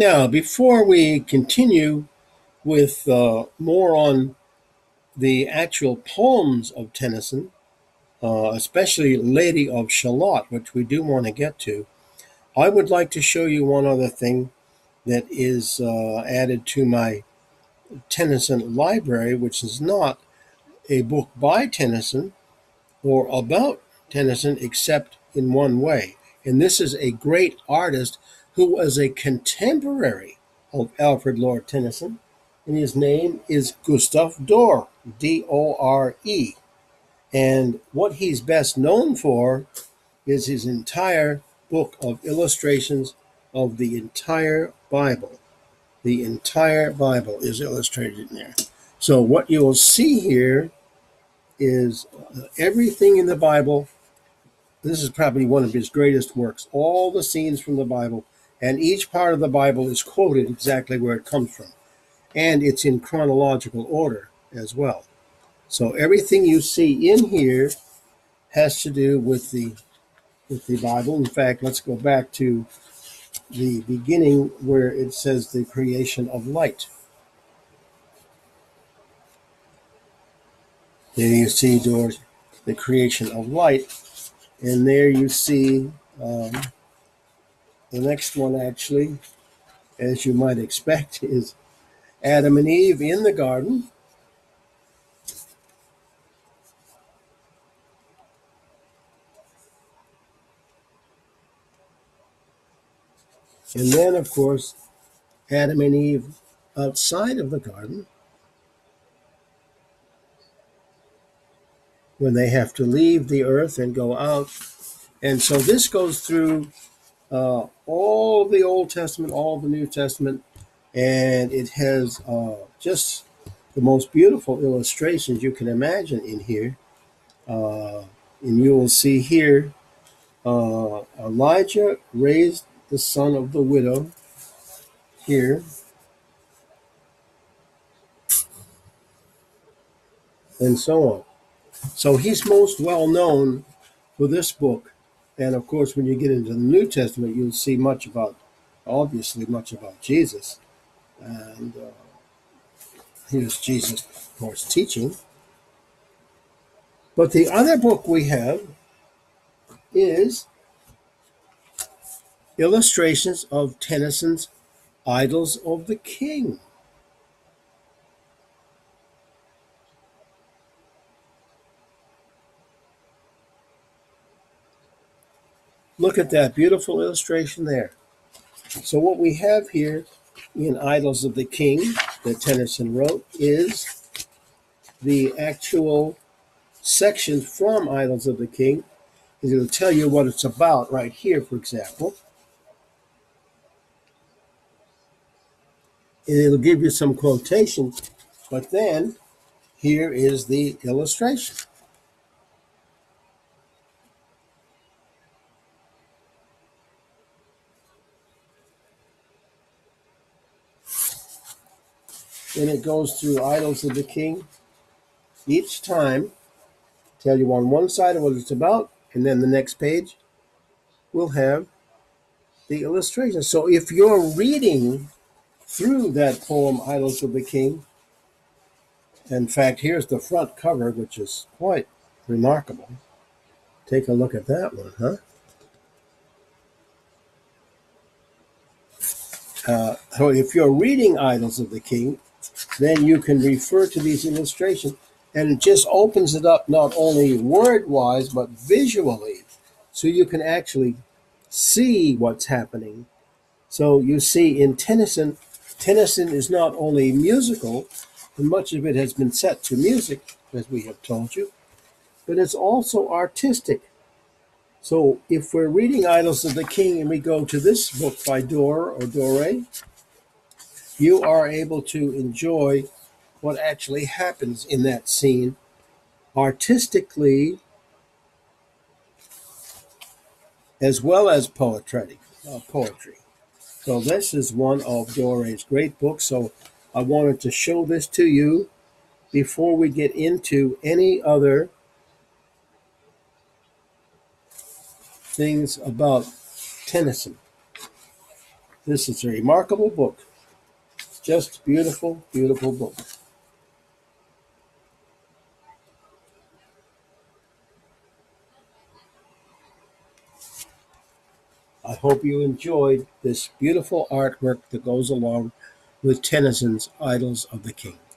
Now, before we continue with more on the actual poems of Tennyson, especially Lady of Shalott, which we do want to get to, I would like to show you one other thing that is added to my Tennyson library, which is not a book by Tennyson or about Tennyson, except in one way. And this is a great artist who was a contemporary of Alfred Lord Tennyson, and his name is Gustav Doré, Dore. And what he's best known for is his entire book of illustrations of the entire Bible. The entire Bible is illustrated in there. So what you will see here is everything in the Bible. This is probably one of his greatest works. All the scenes from the Bible, and each part of the Bible is quoted exactly where it comes from. And it's in chronological order as well. So everything you see in here has to do with the Bible. In fact, let's go back to the beginning where it says the creation of light. There you see the creation of light, and there you see the next one, actually, as you might expect, is Adam and Eve in the garden. And then, of course, Adam and Eve outside of the garden when they have to leave the earth and go out. And so this goes through all the Old Testament, all the New Testament, and it has just the most beautiful illustrations you can imagine in here. And you will see here Elijah raised the son of the widow here, and so on. So he's most well known for this book. And of course, when you get into the New Testament, you'll see obviously much about Jesus. And here's Jesus, of course, teaching. But the other book we have is illustrations of Tennyson's Idylls of the King. Look at that beautiful illustration there. So what we have here in Idylls of the King that Tennyson wrote is the actual section from Idylls of the King. It'll tell you what it's about right here, for example. It'll give you some quotation, but then here is the illustration. And it goes through Idylls of the King each time, tell you on one side of what it's about, and then the next page will have the illustration. So if you're reading through that poem, Idylls of the King, in fact, here's the front cover, which is quite remarkable. Take a look at that one, huh? So if you're reading Idylls of the King, then you can refer to these illustrations, and it just opens it up not only word-wise, but visually, so you can actually see what's happening. So you see in Tennyson is not only musical, and much of it has been set to music, as we have told you, but it's also artistic. So if we're reading Idylls of the King and we go to this book by Doré, you are able to enjoy what actually happens in that scene artistically as well as poetry. So this is one of Doré's great books. So I wanted to show this to you before we get into any other things about Tennyson. This is a remarkable book. Just beautiful, beautiful book. I hope you enjoyed this beautiful artwork that goes along with Tennyson's Idylls of the King.